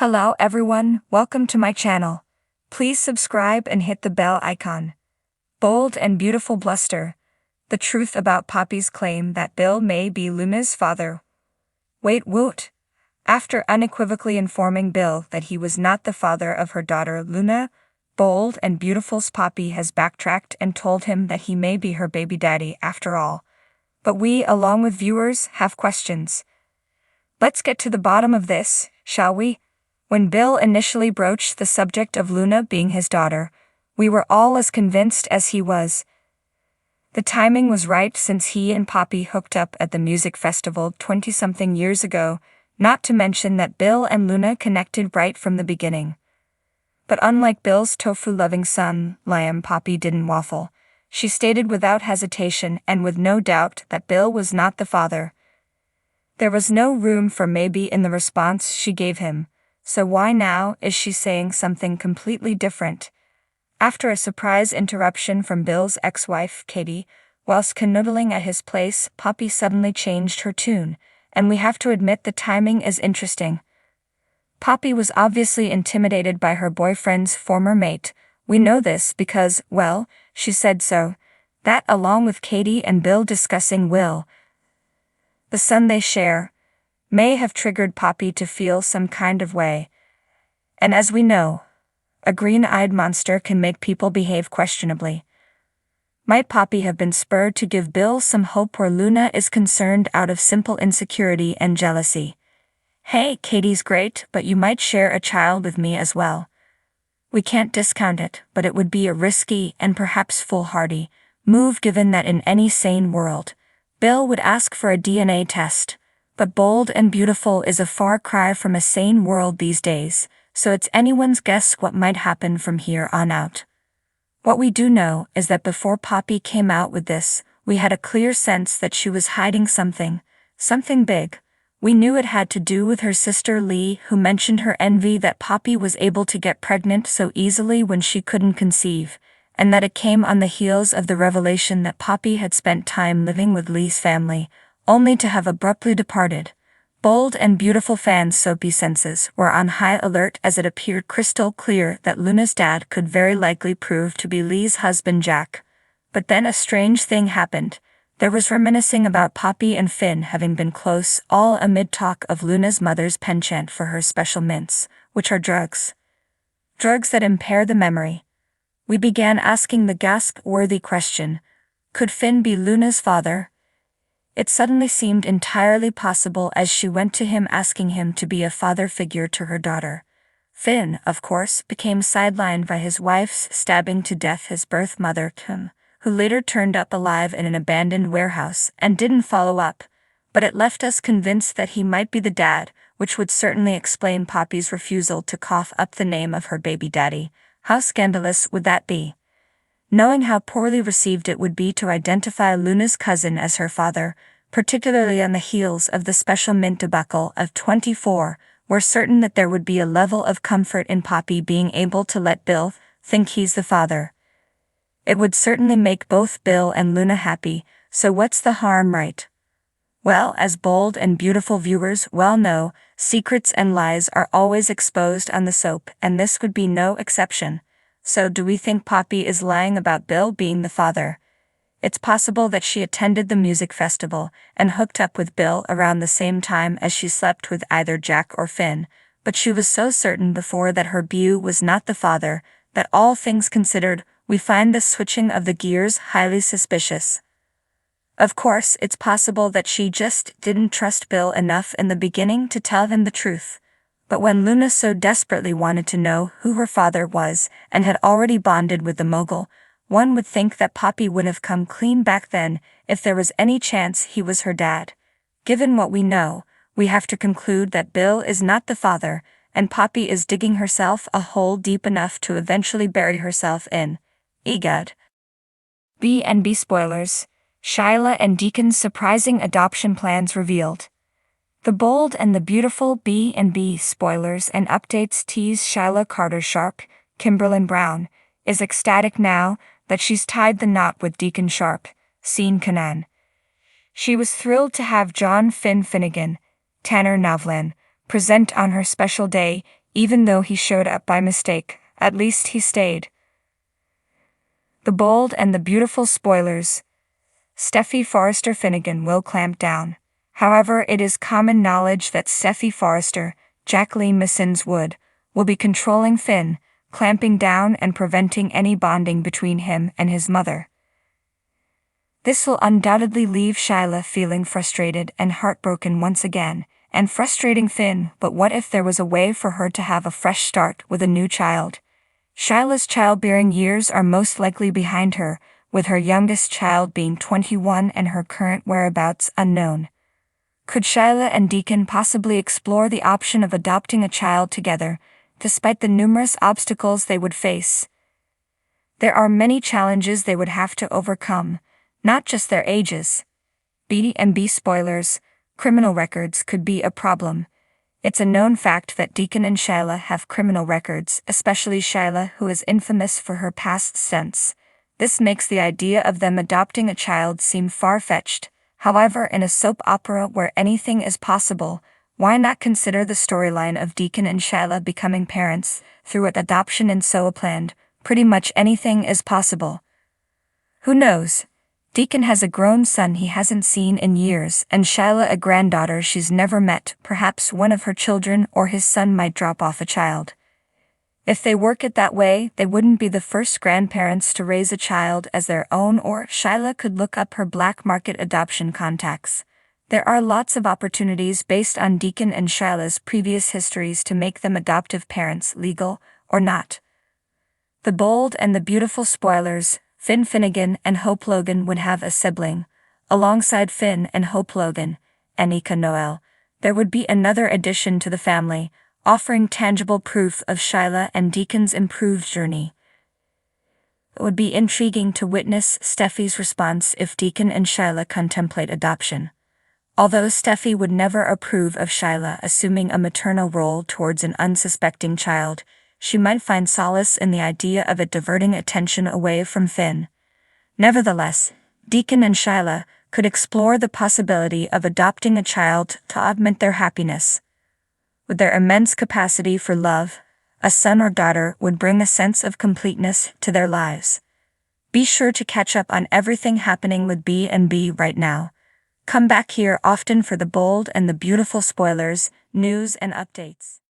Hello everyone, welcome to my channel. Please subscribe and hit the bell icon. Bold and beautiful bluster. The truth about Poppy's claim that Bill may be Luna's father. Wait, woot. After unequivocally informing Bill that he was not the father of her daughter Luna, bold and beautiful Poppy has backtracked and told him that he may be her baby daddy after all. But we, along with viewers, have questions. Let's get to the bottom of this, shall we? When Bill initially broached the subject of Luna being his daughter, we were all as convinced as he was. The timing was right since he and Poppy hooked up at the music festival 20-something years ago, not to mention that Bill and Luna connected right from the beginning. But unlike Bill's tofu-loving son, Liam, Poppy didn't waffle. She stated without hesitation and with no doubt that Bill was not the father. There was no room for maybe in the response she gave him. So why now is she saying something completely different? After a surprise interruption from Bill's ex-wife, Katie, whilst canoodling at his place, Poppy suddenly changed her tune, and we have to admit the timing is interesting. Poppy was obviously intimidated by her boyfriend's former mate. We know this because, well, she said so. That, along with Katie and Bill discussing Will, the son they share, may have triggered Poppy to feel some kind of way. And as we know, a green-eyed monster can make people behave questionably. Might Poppy have been spurred to give Bill some hope where Luna is concerned out of simple insecurity and jealousy? Hey, Katie's great, but you might share a child with me as well. We can't discount it, but it would be a risky and perhaps foolhardy move given that in any sane world, Bill would ask for a DNA test. But bold and beautiful is a far cry from a sane world these days, so it's anyone's guess what might happen from here on out. What we do know is that before Poppy came out with this, we had a clear sense that she was hiding something big. We knew it had to do with her sister Lee, who mentioned her envy that Poppy was able to get pregnant so easily when she couldn't conceive, and that it came on the heels of the revelation that Poppy had spent time living with Lee's family, only to have abruptly departed. Bold and beautiful fans' soapy senses were on high alert as it appeared crystal clear that Luna's dad could very likely prove to be Lee's husband Jack. But then a strange thing happened. There was reminiscing about Poppy and Finn having been close, all amid talk of Luna's mother's penchant for her special mints, which are drugs. Drugs that impair the memory. We began asking the gasp-worthy question, could Finn be Luna's father? It suddenly seemed entirely possible as she went to him asking him to be a father figure to her daughter. Finn, of course, became sidelined by his wife's stabbing to death his birth mother, Kim, who later turned up alive in an abandoned warehouse and didn't follow up, but it left us convinced that he might be the dad, which would certainly explain Poppy's refusal to cough up the name of her baby daddy. How scandalous would that be? Knowing how poorly received it would be to identify Luna's cousin as her father, particularly on the heels of the special mint debacle of 24, we're certain that there would be a level of comfort in Poppy being able to let Bill think he's the father. It would certainly make both Bill and Luna happy, so what's the harm, right? Well, as bold and beautiful viewers well know, secrets and lies are always exposed on the soap, and this would be no exception. So do we think Poppy is lying about Bill being the father? It's possible that she attended the music festival and hooked up with Bill around the same time as she slept with either Jack or Finn, but she was so certain before that her beau was not the father, that all things considered, we find this switching of the gears highly suspicious. Of course, it's possible that she just didn't trust Bill enough in the beginning to tell him the truth. But when Luna so desperately wanted to know who her father was and had already bonded with the mogul, one would think that Poppy would have come clean back then if there was any chance he was her dad. Given what we know, we have to conclude that Bill is not the father, and Poppy is digging herself a hole deep enough to eventually bury herself in. Egad. B&B spoilers. Shyla and Deacon's surprising adoption plans revealed. The bold and the beautiful B&B spoilers and updates tease Shyla Carter-Sharp, Kimberlyn Brown, is ecstatic now that she's tied the knot with Deacon Sharp, Sean Kanan. She was thrilled to have John Finn Finnegan, Tanner Novlan, present on her special day, Even though he showed up by mistake, at least he stayed. The Bold and the Beautiful spoilers. Steffy Forrester Finnegan will clamp down. However, it is common knowledge that Steffy Forrester, Jacqueline Missins Wood, will be controlling Finn, clamping down and preventing any bonding between him and his mother. This will undoubtedly leave Shyla feeling frustrated and heartbroken once again, and frustrating Finn. But what if there was a way for her to have a fresh start with a new child? Shyla's childbearing years are most likely behind her, with her youngest child being 21 and her current whereabouts unknown. Could Shyla and Deacon possibly explore the option of adopting a child together, despite the numerous obstacles they would face? There are many challenges they would have to overcome, not just their ages. B&B spoilers, criminal records could be a problem. It's a known fact that Deacon and Shyla have criminal records, especially Shyla, who is infamous for her past stunts. This makes the idea of them adopting a child seem far-fetched. However, in a soap opera where anything is possible, why not consider the storyline of Deacon and Shyla becoming parents through adoption and so planned? Pretty much anything is possible. Who knows? Deacon has a grown son he hasn't seen in years, and Shyla a granddaughter she's never met. Perhaps one of her children or his son might drop off a child. If they work it that way, they wouldn't be the first grandparents to raise a child as their own, or Shyla could look up her black market adoption contacts. There are lots of opportunities based on Deacon and Shyla's previous histories to make them adoptive parents, legal or not. The Bold and the Beautiful spoilers. Finn Finnegan and Hope Logan would have a sibling. Alongside Finn and Hope Logan, Anika Noel, there would be another addition to the family, offering tangible proof of Shyla and Deacon's improved journey. It would be intriguing to witness Steffy's response if Deacon and Shyla contemplate adoption. Although Steffy would never approve of Shyla assuming a maternal role towards an unsuspecting child, she might find solace in the idea of it diverting attention away from Finn. Nevertheless, Deacon and Shyla could explore the possibility of adopting a child to augment their happiness. With their immense capacity for love, a son or daughter would bring a sense of completeness to their lives. Be sure to catch up on everything happening with B&B right now. Come back here often for the Bold and the Beautiful spoilers, news and updates.